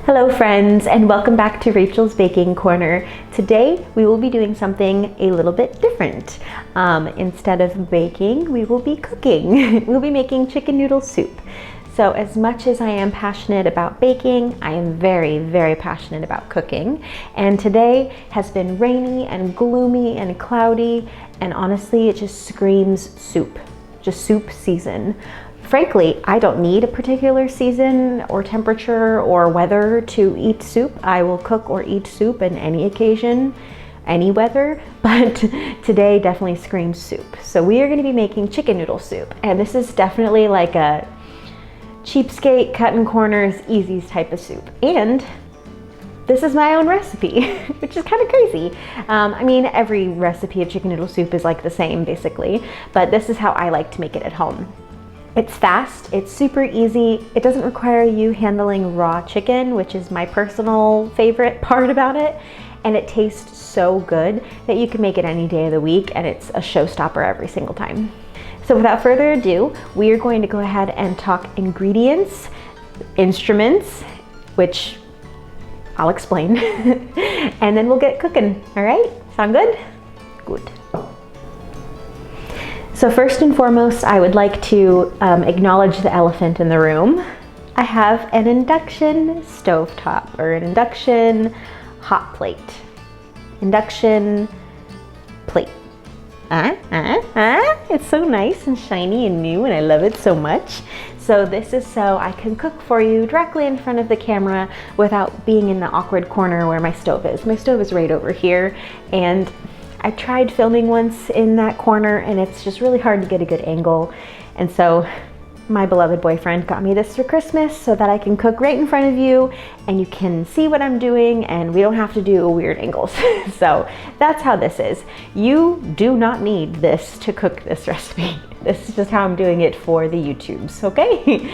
Hello friends, and welcome back to Rachel's Baking Corner. Today we will be doing something a little bit different. Instead of baking, we will be cooking. We'll be making chicken noodle soup. So as much as I am passionate about baking, I am very, very passionate about cooking. And today has been rainy and gloomy and cloudy, and honestly it just screams soup, just soup season. Frankly, I don't need a particular season or temperature or weather to eat soup. I will cook or eat soup in any occasion, any weather, but today definitely screams soup. So we are going to be making chicken noodle soup, and this is definitely like a cheapskate, cutting corners, easy type of soup. And this is my own recipe, which is kind of crazy. I mean, every recipe of chicken noodle soup is like the same basically, but this is how I like to make it at home. It's fast, it's super easy, it doesn't require you handling raw chicken, which is my personal favorite part about it, and it tastes so good that you can make it any day of the week and it's a showstopper every single time. So without further ado, we are going to go ahead and talk ingredients, instruments, which I'll explain, and then we'll get cooking, all right? Sound good? Good. So first and foremost, I would like to acknowledge the elephant in the room. I have an induction stovetop, or an induction hot plate. Induction plate. It's so nice and shiny and new, and I love it so much. So this is so I can cook for you directly in front of the camera without being in the awkward corner where my stove is. My stove is right over here, and I tried filming once in that corner and it's just really hard to get a good angle. And so my beloved boyfriend got me this for Christmas so that I can cook right in front of you and you can see what I'm doing and we don't have to do weird angles. So that's how this is. You do not need this to cook this recipe. This is just how I'm doing it for the YouTubes, okay?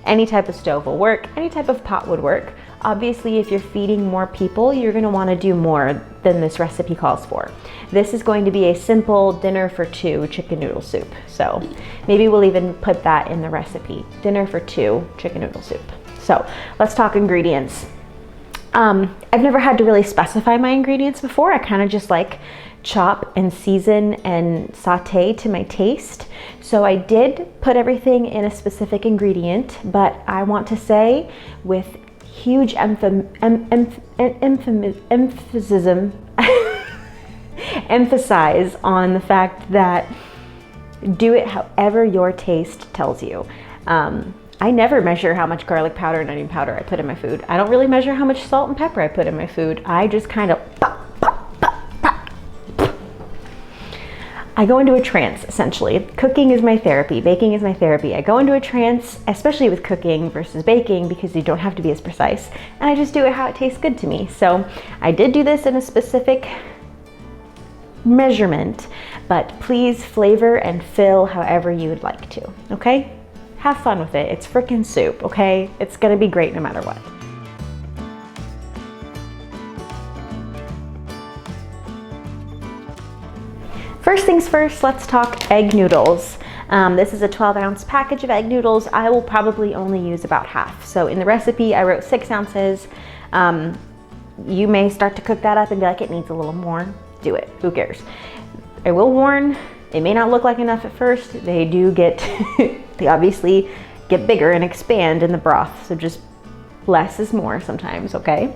Any type of stove will work, any type of pot would work. Obviously, if you're feeding more people, you're gonna wanna do more than this recipe calls for. This is going to be a simple dinner for two chicken noodle soup. So maybe we'll even put that in the recipe, dinner for two chicken noodle soup. So let's talk ingredients. I've never had to really specify my ingredients before. I kind of just like chop and season and saute to my taste. So I did put everything in a specific ingredient, but I want to say with huge emphasis on the fact that do it however your taste tells you. I never measure how much garlic powder and onion powder I put in my food. I don't really measure how much salt and pepper I put in my food. I just kind of I go into a trance, essentially. Cooking is my therapy, baking is my therapy. I go into a trance, especially with cooking versus baking, because you don't have to be as precise, and I just do it how it tastes good to me. So I did do this in a specific measurement, but please flavor and fill however you would like to, okay? Have fun with it. It's frickin' soup, okay? It's gonna be great no matter what. First things first, let's talk egg noodles. This is a 12-ounce package of egg noodles. I will probably only use about half. So in the recipe, I wrote 6 ounces. You may start to cook that up and be like, it needs a little more. Do it, who cares? I will warn, it may not look like enough at first. They do get, they obviously get bigger and expand in the broth. So just less is more sometimes, okay?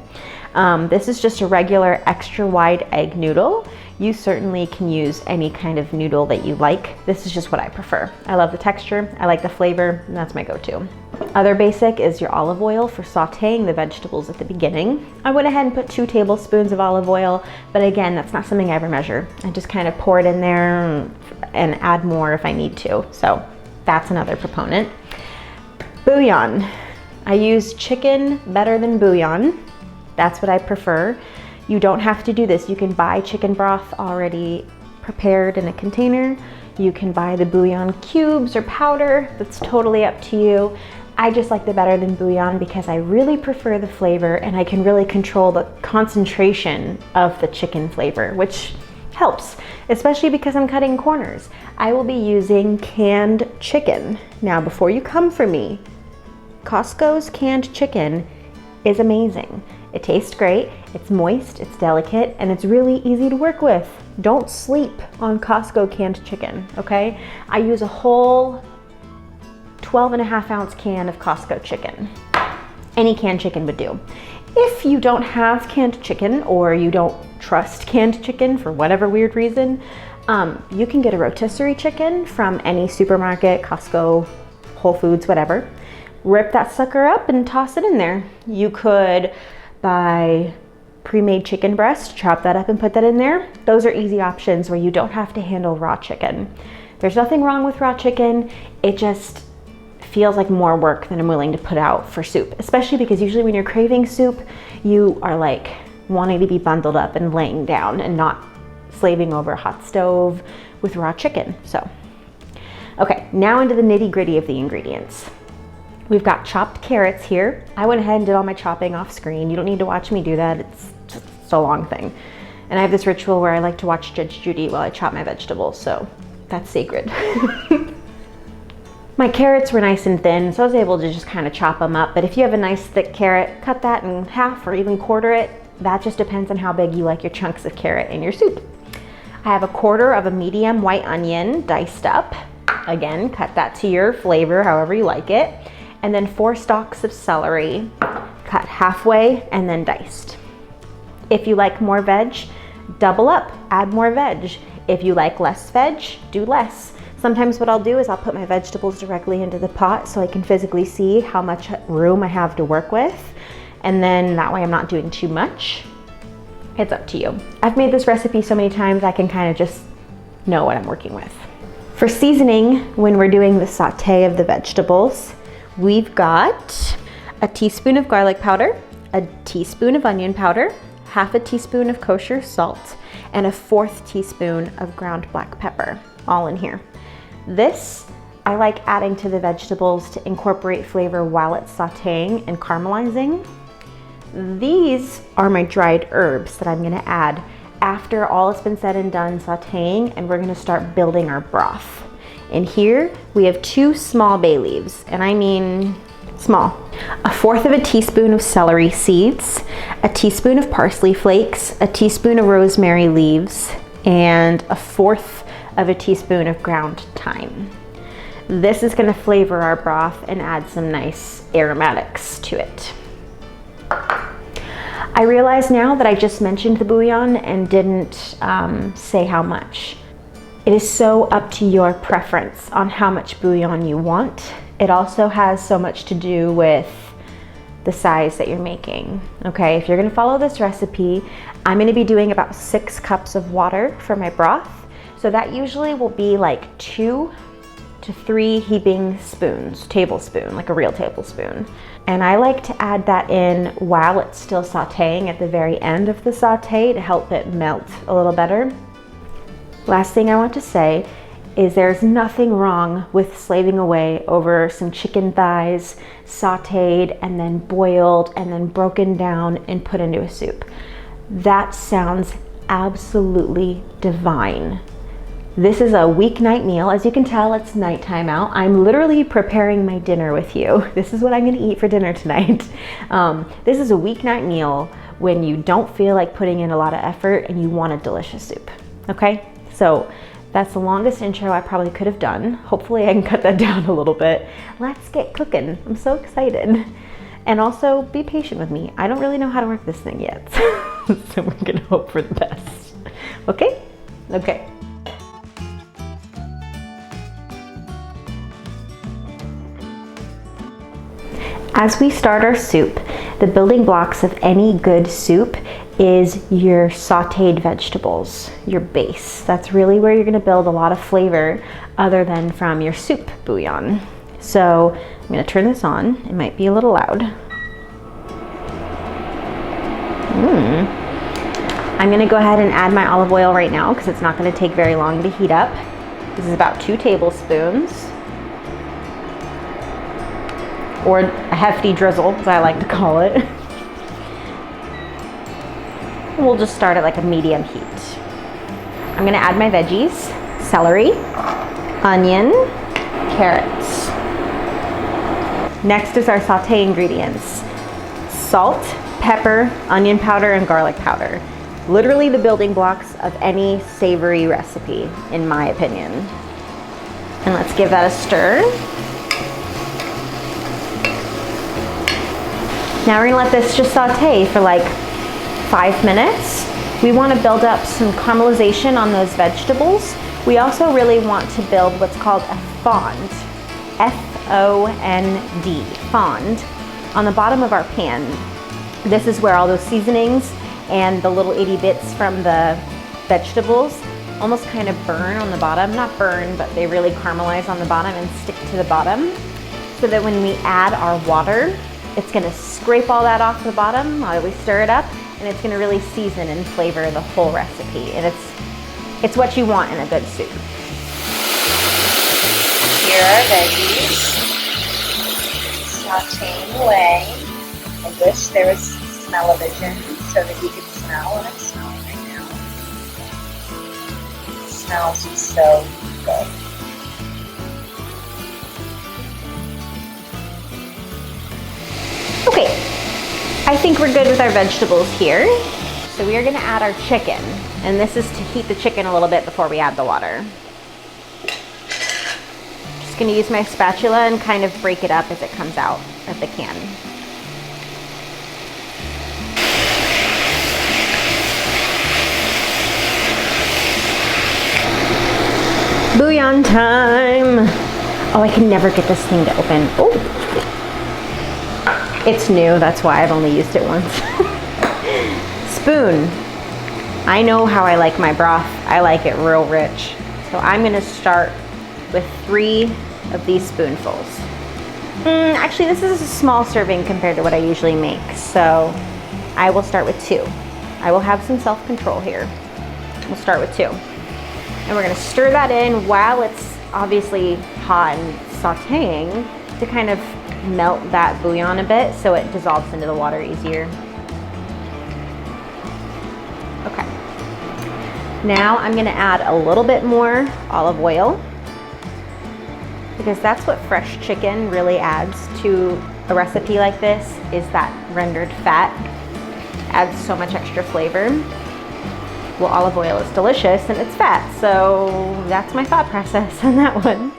This is just a regular extra wide egg noodle. You certainly can use any kind of noodle that you like. This is just what I prefer. I love the texture, I like the flavor, and that's my go-to. Other basic is your olive oil for sauteing the vegetables at the beginning. I went ahead and put 2 tablespoons of olive oil, but again, that's not something I ever measure. I just kind of pour it in there and add more if I need to. So that's another proponent. Bouillon. I use chicken better than bouillon. That's what I prefer. You don't have to do this. You can buy chicken broth already prepared in a container. You can buy the bouillon cubes or powder. That's totally up to you. I just like the better than bouillon because I really prefer the flavor and I can really control the concentration of the chicken flavor, which helps, especially because I'm cutting corners. I will be using canned chicken. Now, before you come for me, Costco's canned chicken is amazing. It tastes great, it's moist, it's delicate, and it's really easy to work with. Don't sleep on Costco canned chicken, okay? I use a whole 12.5-ounce can of Costco chicken. Any canned chicken would do. If you don't have canned chicken or you don't trust canned chicken for whatever weird reason, you can get a rotisserie chicken from any supermarket, Costco, Whole Foods, whatever. Rip that sucker up and toss it in there. You could buy pre-made chicken breast, chop that up and put that in there. Those are easy options where you don't have to handle raw chicken. There's nothing wrong with raw chicken. It just feels like more work than I'm willing to put out for soup, especially because usually when you're craving soup, you are like wanting to be bundled up and laying down and not slaving over a hot stove with raw chicken. So, okay, now into the nitty-gritty of the ingredients. We've got chopped carrots here. I went ahead and did all my chopping off screen. You don't need to watch me do that. It's just a long thing. And I have this ritual where I like to watch Judge Judy while I chop my vegetables, so that's sacred. My carrots were nice and thin, so I was able to just kind of chop them up. But if you have a nice thick carrot, cut that in half or even quarter it. That just depends on how big you like your chunks of carrot in your soup. I have a quarter of a medium white onion diced up. Again, cut that to your flavor, however you like it. And then 4 stalks of celery, cut halfway and then diced. If you like more veg, double up, add more veg. If you like less veg, do less. Sometimes what I'll do is I'll put my vegetables directly into the pot so I can physically see how much room I have to work with. And then that way I'm not doing too much. It's up to you. I've made this recipe so many times I can kind of just know what I'm working with. For seasoning, when we're doing the saute of the vegetables, we've got a teaspoon of garlic powder, a teaspoon of onion powder, half a teaspoon of kosher salt, and a 1/4 teaspoon of ground black pepper, all in here. This I like adding to the vegetables to incorporate flavor while it's sauteing and caramelizing. These are my dried herbs that I'm gonna add after all has been said and done sauteing, and we're gonna start building our broth. In here, we have 2 small bay leaves, and I mean small. A 1/4 of a teaspoon of celery seeds, a teaspoon of parsley flakes, a teaspoon of rosemary leaves, and a 1/4 of a teaspoon of ground thyme. This is gonna flavor our broth and add some nice aromatics to it. I realize now that I just mentioned the bouillon and didn't say how much. It is so up to your preference on how much bouillon you want. It also has so much to do with the size that you're making. Okay, if you're gonna follow this recipe, I'm gonna be doing about 6 cups of water for my broth. So that usually will be like 2 to 3 heaping spoons, tablespoon, like a real tablespoon. And I like to add that in while it's still sauteing at the very end of the saute to help it melt a little better. Last thing I want to say is there's nothing wrong with slaving away over some chicken thighs, sauteed and then boiled and then broken down and put into a soup. That sounds absolutely divine. This is a weeknight meal. As you can tell, it's nighttime out. I'm literally preparing my dinner with you. This is what I'm gonna eat for dinner tonight. This is a weeknight meal when you don't feel like putting in a lot of effort and you want a delicious soup, okay? So that's the longest intro I probably could have done. Hopefully I can cut that down a little bit. Let's get cooking. I'm so excited. And also be patient with me. I don't really know how to work this thing yet. So we're gonna hope for the best. Okay? Okay. As we start our soup, the building blocks of any good soup is your sauteed vegetables, your base. That's really where you're gonna build a lot of flavor other than from your soup bouillon. So I'm gonna turn this on. It might be a little loud. I'm gonna go ahead and add my olive oil right now because it's not gonna take very long to heat up. This is about 2 tablespoons. Or a hefty drizzle, as I like to call it. We'll just start at like a medium heat. I'm gonna add my veggies, celery, onion, carrots. Next is our sauté ingredients. salt, pepper, onion powder, and garlic powder. Literally the building blocks of any savory recipe, in my opinion. And let's give that a stir. Now we're gonna let this just saute for like 5 minutes. We want to build up some caramelization on those vegetables. We also really want to build what's called a fond, F-O-N-D, fond, on the bottom of our pan. This is where all those seasonings and the little itty bits from the vegetables almost kind of burn on the bottom. Not burn, but they really caramelize on the bottom and stick to the bottom, so that when we add our water, it's gonna scrape all that off the bottom while we stir it up, and it's gonna really season and flavor the whole recipe. And it's what you want in a good soup. Here are veggies, sauteing away. I wish there was smell-o-vision so that you could smell what I'm smelling right now. It smells so good. Okay, I think we're good with our vegetables here. So we are gonna add our chicken, and this is to heat the chicken a little bit before we add the water. Just gonna use my spatula and kind of break it up as it comes out of the can. Bouillon time! Oh, I can never get this thing to open. Oh! It's new, that's why I've only used it once. Spoon. I know how I like my broth. I like it real rich. So I'm gonna start with 3 of these spoonfuls. Actually, this is a small serving compared to what I usually make, so I will start with 2. I will have some self-control here. We'll start with 2. And we're gonna stir that in while it's obviously hot and sauteing to kind of melt that bouillon a bit so it dissolves into the water easier. Okay. Now I'm gonna add a little bit more olive oil, because that's what fresh chicken really adds to a recipe like this, is that rendered fat. Adds so much extra flavor. Well, olive oil is delicious and it's fat, so that's my thought process on that one.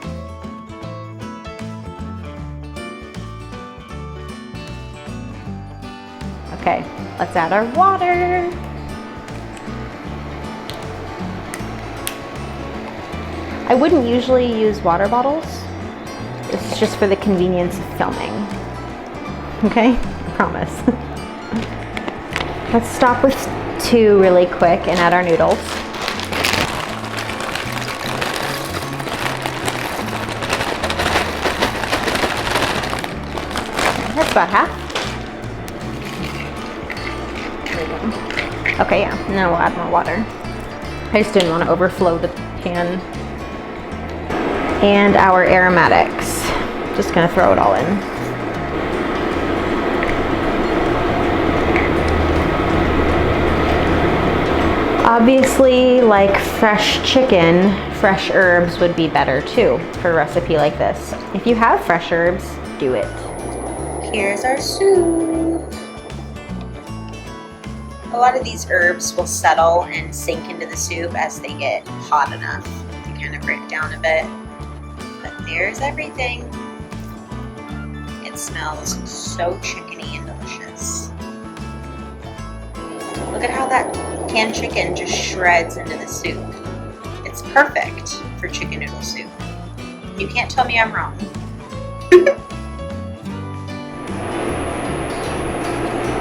Okay, let's add our water. I wouldn't usually use water bottles. This is just for the convenience of filming. Okay, I promise. Let's stop with 2 really quick and add our noodles. That's about half. Okay, yeah, now we'll add more water. I just didn't want to overflow the pan. And our aromatics. Just gonna throw it all in. Obviously, like fresh chicken, fresh herbs would be better too for a recipe like this. If you have fresh herbs, do it. Here's our soup. A lot of these herbs will settle and sink into the soup as they get hot enough to kind of break down a bit. But there's everything. It smells so chickeny and delicious. Look at how that canned chicken just shreds into the soup. It's perfect for chicken noodle soup. You can't tell me I'm wrong.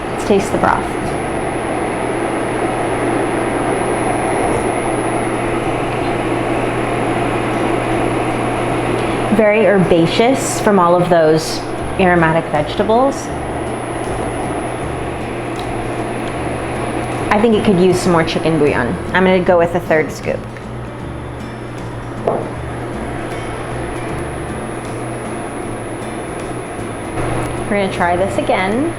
Let's taste the broth. Very herbaceous from all of those aromatic vegetables. I think it could use some more chicken bouillon. I'm gonna go with a 1/3 scoop. We're gonna try this again.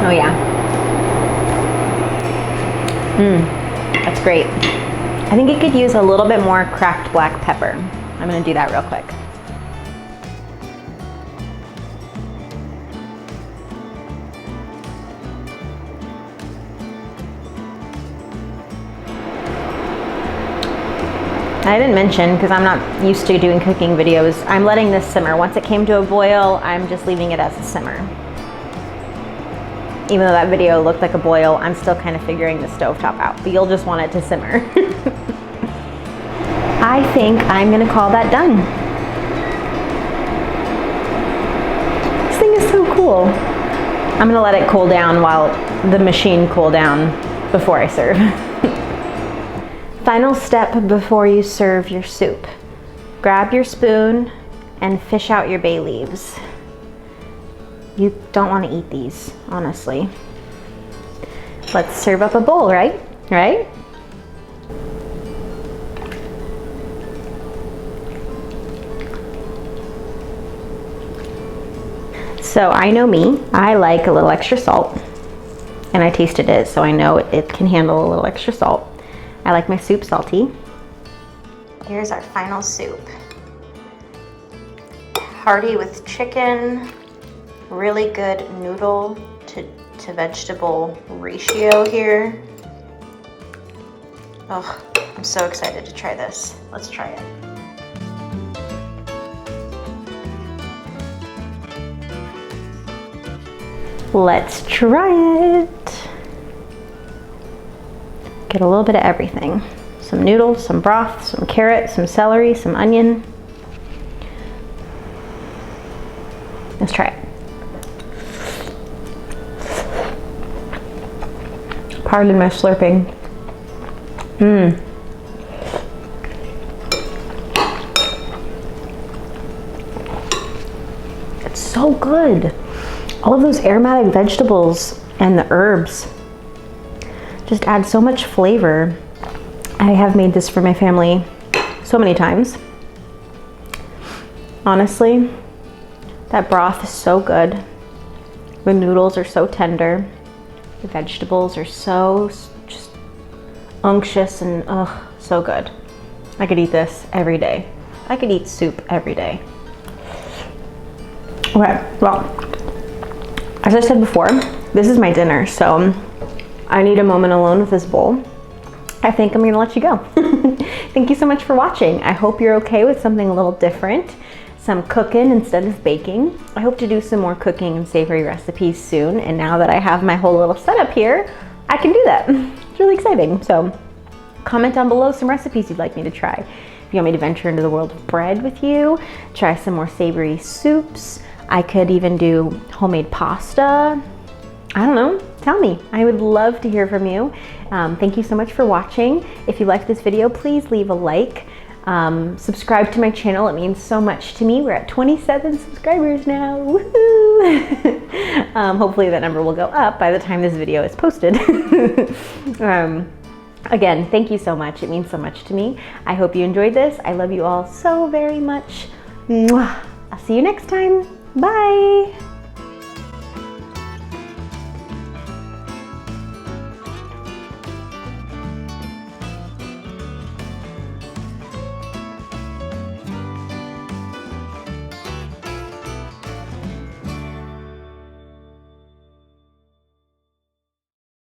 Oh yeah. That's great. I think it could use a little bit more cracked black pepper. I'm gonna do that real quick. I didn't mention, because I'm not used to doing cooking videos, I'm letting this simmer. Once it came to a boil, I'm just leaving it as a simmer. Even though that video looked like a boil, I'm still kind of figuring the stovetop out, but you'll just want it to simmer. I think I'm gonna call that done. This thing is so cool. I'm gonna let it cool down while the machine cool down before I serve. Final step before you serve your soup. Grab your spoon and fish out your bay leaves. You don't want to eat these, honestly. Let's serve up a bowl, right? Right? So I know me, I like a little extra salt, and I tasted it, so I know it can handle a little extra salt. I like my soup salty. Here's our final soup. Hearty with chicken, really good noodle to vegetable ratio here. Oh, I'm so excited to try this. Let's try it. Let's try it. Get a little bit of everything. Some noodles, some broth, some carrot, some celery, some onion. Let's try it. Pardon my slurping. It's so good. All of those aromatic vegetables and the herbs just add so much flavor. I have made this for my family so many times. Honestly, that broth is so good. The noodles are so tender. The vegetables are so just unctuous and so good. I could eat this every day. I could eat soup every day. Okay, well, as I said before, this is my dinner, so I need a moment alone with this bowl. I think I'm gonna let you go. Thank you so much for watching. I hope you're okay with something a little different, some cooking instead of baking. I hope to do some more cooking and savory recipes soon, and now that I have my whole little setup here, I can do that. It's really exciting. So comment down below some recipes you'd like me to try. If you want me to venture into the world of bread with you, try some more savory soups. I could even do homemade pasta. I don't know, tell me. I would love to hear from you. Thank you so much for watching. If you liked this video, please leave a like. Subscribe to my channel, it means so much to me. We're at 27 subscribers now, woohoo! Hopefully that number will go up by the time this video is posted. Again, thank you so much, it means so much to me. I hope you enjoyed this. I love you all so very much. Mwah. I'll see you next time, bye!